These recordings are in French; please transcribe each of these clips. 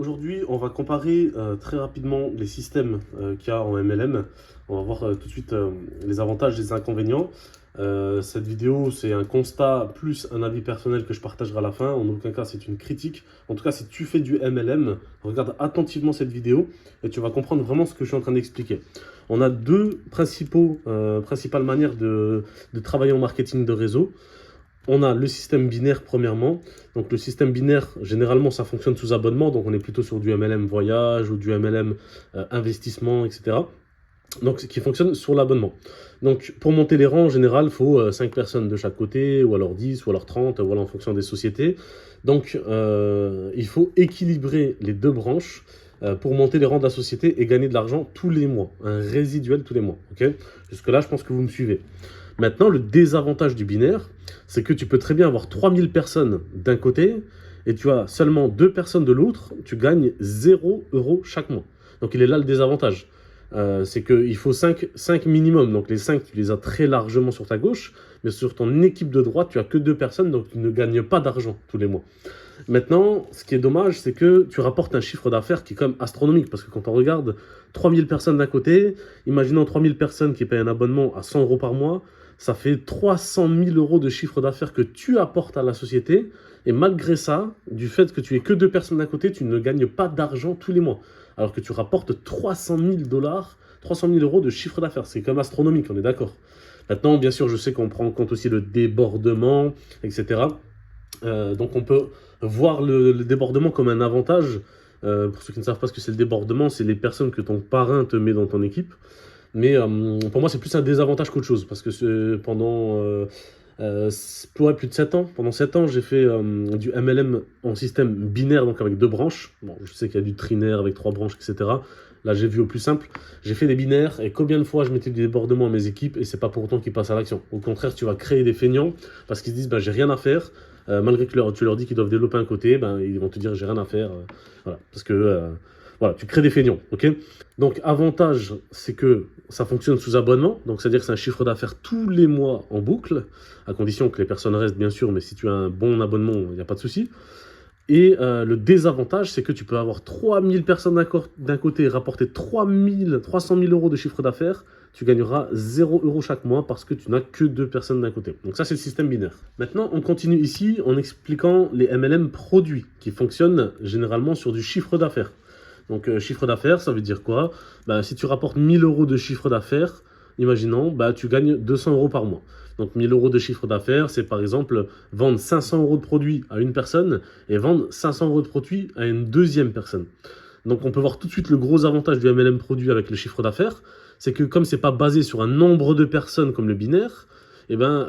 Aujourd'hui, on va comparer très rapidement les systèmes qu'il y a en MLM. On va voir tout de suite les avantages et les inconvénients. Cette vidéo, c'est un constat plus un avis personnel que je partagerai à la fin. En aucun cas, c'est une critique. En tout cas, si tu fais du MLM, regarde attentivement cette vidéo et tu vas comprendre vraiment ce que je suis en train d'expliquer. On a deux principales manières de travailler en marketing de réseau. On a le système binaire premièrement. Donc le système binaire, généralement, ça fonctionne sous abonnement. Donc on est plutôt sur du MLM voyage ou du MLM investissement, etc. Donc qui fonctionne sur l'abonnement. Donc pour monter les rangs, en général, il faut 5 personnes de chaque côté, ou alors 10, ou alors 30, voilà, en fonction des sociétés. Donc il faut équilibrer les deux branches pour monter les rangs de la société et gagner de l'argent tous les mois. Un résiduel tous les mois. Okay, jusque-là, je pense que vous me suivez. Maintenant, le désavantage du binaire, c'est que tu peux très bien avoir 3000 personnes d'un côté et tu as seulement 2 personnes de l'autre, tu gagnes 0 € chaque mois. Donc il est là le désavantage. C'est qu'il faut 5 minimum, donc les 5 tu les as très largement sur ta gauche, mais sur ton équipe de droite tu as que 2 personnes, donc tu ne gagnes pas d'argent tous les mois. Maintenant, ce qui est dommage, c'est que tu rapportes un chiffre d'affaires qui est quand même astronomique, parce que quand on regarde 3000 personnes d'un côté, imaginons 3000 personnes qui payent un abonnement à 100 € par mois, ça fait 300 000 € de chiffre d'affaires que tu apportes à la société, et malgré ça, du fait que tu aies que 2 personnes d'un côté, tu ne gagnes pas d'argent tous les mois, alors que tu rapportes 300 000 $, 300 000 € de chiffre d'affaires, c'est quand même astronomique, on est d'accord. Maintenant, bien sûr, je sais qu'on prend en compte aussi le débordement, etc. Donc on peut voir le débordement comme un avantage. Pour ceux qui ne savent pas ce que c'est le débordement, c'est les personnes que ton parrain te met dans ton équipe. Mais pour moi, c'est plus un désavantage qu'autre chose. Parce que pendant plus de 7 ans, pendant 7 ans, j'ai fait du MLM en système binaire, donc avec 2 branches. Bon, je sais qu'il y a du trinaire avec 3 branches, etc. Là, j'ai vu au plus simple. J'ai fait des binaires et combien de fois je mettais du débordement à mes équipes et c'est pas pour autant qu'ils passent à l'action. Au contraire, tu vas créer des feignants parce qu'ils se disent ben, j'ai rien à faire. Malgré que tu leur dis qu'ils doivent développer un côté, ben, ils vont te dire j'ai rien à faire. Voilà, parce que voilà, tu crées des feignants. Ok. Donc, avantage, c'est que ça fonctionne sous abonnement. Donc, c'est-à-dire que c'est un chiffre d'affaires tous les mois en boucle, à condition que les personnes restent, bien sûr. Mais si tu as un bon abonnement, il n'y a pas de souci. Et le désavantage, c'est que tu peux avoir 3000 personnes d'un côté, rapporter 300 000 € de chiffre d'affaires, tu gagneras 0 € chaque mois parce que tu n'as que 2 personnes d'un côté. Donc ça, c'est le système binaire. Maintenant, on continue ici en expliquant les MLM produits qui fonctionnent généralement sur du chiffre d'affaires. Donc chiffre d'affaires, ça veut dire quoi? Ben, si tu rapportes 1000 € de chiffre d'affaires, imaginons, ben, tu gagnes 200 € par mois. Donc 1000 € de chiffre d'affaires, c'est par exemple vendre 500 € de produits à une personne et vendre 500 € de produits à une deuxième personne. Donc on peut voir tout de suite le gros avantage du MLM produit avec le chiffre d'affaires, c'est que comme c'est pas basé sur un nombre de personnes comme le binaire, eh ben,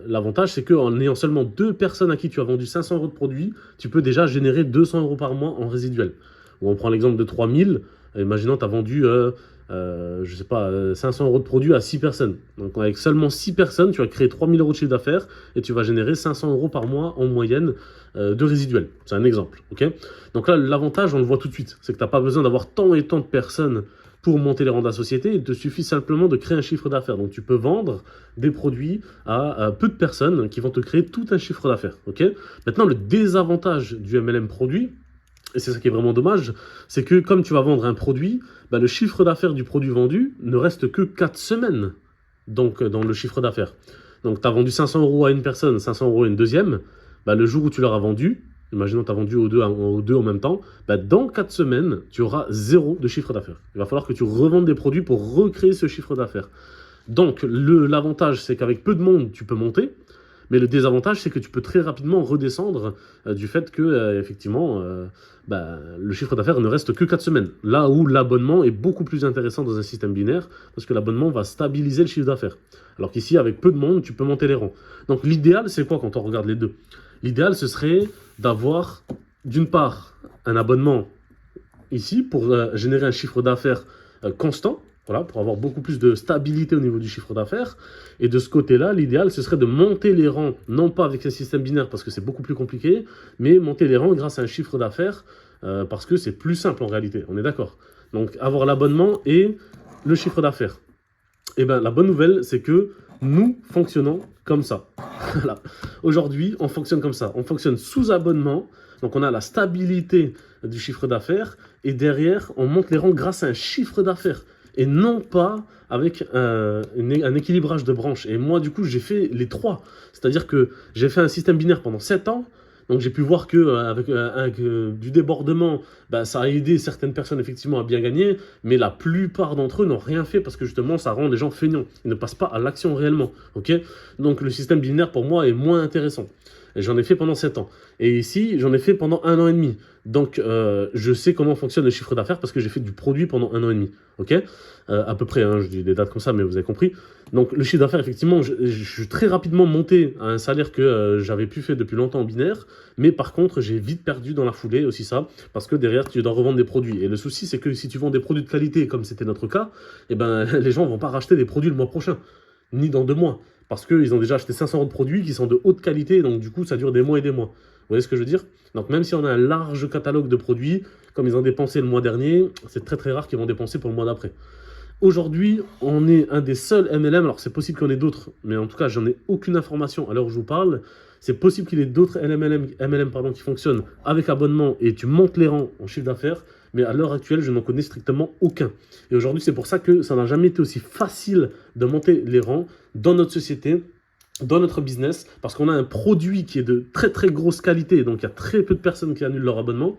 l'avantage c'est qu'en ayant seulement 2 personnes à qui tu as vendu 500 € de produits, tu peux déjà générer 200 € par mois en résiduel. Ou on prend l'exemple de 3000, imaginons tu as vendu je sais pas, 500 € de produits à 6 personnes. Donc avec seulement 6 personnes, tu vas créer 3000 € de chiffre d'affaires et tu vas générer 500 € par mois en moyenne de résiduel. C'est un exemple. Okay, donc là, l'avantage, on le voit tout de suite. C'est que tu n'as pas besoin d'avoir tant et tant de personnes pour monter les rangs de la société. Il te suffit simplement de créer un chiffre d'affaires. Donc tu peux vendre des produits à peu de personnes qui vont te créer tout un chiffre d'affaires. Okay, maintenant, le désavantage du MLM produit, et c'est ça qui est vraiment dommage, c'est que comme tu vas vendre un produit, bah, le chiffre d'affaires du produit vendu ne reste que 4 semaines donc, dans le chiffre d'affaires. Donc tu as vendu 500 € à une personne, 500 € à une deuxième, bah, le jour où tu leur as vendu, imaginons que tu as vendu aux deux en même temps, bah, dans 4 semaines, tu auras 0 de chiffre d'affaires. Il va falloir que tu revendes des produits pour recréer ce chiffre d'affaires. Donc l'avantage, c'est qu'avec peu de monde, tu peux monter. Mais le désavantage, c'est que tu peux très rapidement redescendre du fait que, effectivement, bah, le chiffre d'affaires ne reste que 4 semaines. Là où l'abonnement est beaucoup plus intéressant dans un système binaire, parce que l'abonnement va stabiliser le chiffre d'affaires. Alors qu'ici, avec peu de monde, tu peux monter les rangs. Donc l'idéal, c'est quoi quand on regarde les deux? L'idéal, ce serait d'avoir, d'une part, un abonnement ici pour générer un chiffre d'affaires constant. Voilà, pour avoir beaucoup plus de stabilité au niveau du chiffre d'affaires. Et de ce côté-là, l'idéal, ce serait de monter les rangs, non pas avec un système binaire parce que c'est beaucoup plus compliqué, mais monter les rangs grâce à un chiffre d'affaires parce que c'est plus simple en réalité, on est d'accord. Donc avoir l'abonnement et le chiffre d'affaires. Et bien la bonne nouvelle, c'est que nous fonctionnons comme ça. Voilà. Aujourd'hui, on fonctionne comme ça. On fonctionne sous abonnement, Donc on a la stabilité du chiffre d'affaires et derrière, on monte les rangs grâce à un chiffre d'affaires et non pas avec un équilibrage de branches. Et moi, du coup, j'ai fait les trois. C'est-à-dire que j'ai fait un système binaire pendant 7 ans. Donc j'ai pu voir que avec du débordement, bah, ça a aidé certaines personnes effectivement à bien gagner, mais la plupart d'entre eux n'ont rien fait parce que justement ça rend les gens feignants. Ils ne passent pas à l'action réellement. Ok. Donc le système binaire pour moi est moins intéressant. Et j'en ai fait pendant 7 ans. Et ici, j'en ai fait pendant 1 an et demi. Donc, je sais comment fonctionne le chiffre d'affaires parce que j'ai fait du produit pendant 1 an et demi. Ok, à peu près, hein, je dis des dates comme ça, mais vous avez compris. Donc, le chiffre d'affaires, effectivement, je suis très rapidement monté à un salaire que j'avais plus fait depuis longtemps en binaire. Mais par contre, j'ai vite perdu dans la foulée aussi ça. Parce que derrière, tu dois revendre des produits. Et le souci, c'est que si tu vends des produits de qualité, comme c'était notre cas, eh ben, les gens ne vont pas racheter des produits le mois prochain, ni dans 2 mois. Parce qu'ils ont déjà acheté 500 € de produits qui sont de haute qualité, donc du coup, ça dure des mois et des mois. Vous voyez ce que je veux dire? Donc même si on a un large catalogue de produits, comme ils ont dépensé le mois dernier, c'est très très rare qu'ils vont dépenser pour le mois d'après. Aujourd'hui, on est un des seuls MLM, alors c'est possible qu'il y en ait d'autres, mais en tout cas, j'en ai aucune information à l'heure où je vous parle. C'est possible qu'il y ait d'autres MLM qui fonctionnent avec abonnement et tu montes les rangs en chiffre d'affaires, mais à l'heure actuelle, je n'en connais strictement aucun. Et aujourd'hui, c'est pour ça que ça n'a jamais été aussi facile de monter les rangs dans notre société, dans notre business, parce qu'on a un produit qui est de très très grosse qualité, donc il y a très peu de personnes qui annulent leur abonnement.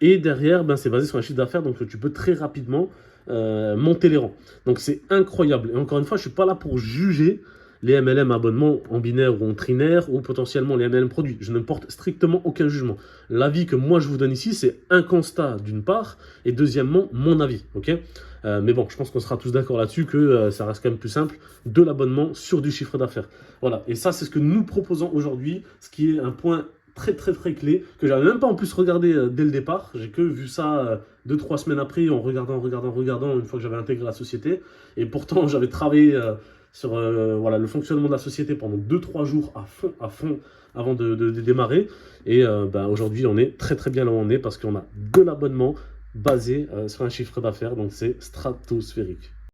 Et derrière, ben, c'est basé sur un chiffre d'affaires, donc tu peux très rapidement monter les rangs. Donc c'est incroyable. Et encore une fois, je ne suis pas là pour juger les MLM abonnements en binaire ou en trinaire ou potentiellement les MLM produits. Je ne porte strictement aucun jugement. L'avis que moi je vous donne ici, c'est un constat d'une part et deuxièmement mon avis. Ok, mais bon, je pense qu'on sera tous d'accord là-dessus que ça reste quand même plus simple de l'abonnement sur du chiffre d'affaires. Voilà, et ça c'est ce que nous proposons aujourd'hui, ce qui est un point très très très clé, que j'avais même pas en plus regardé dès le départ. J'ai que vu ça 2-3 semaines après, en regardant, une fois que j'avais intégré la société. Et pourtant, j'avais travaillé sur voilà, le fonctionnement de la société pendant 2-3 jours à fond, avant de démarrer. Et ben, aujourd'hui, on est très très bien là où on est parce qu'on a de l'abonnement basé sur un chiffre d'affaires, donc c'est stratosphérique.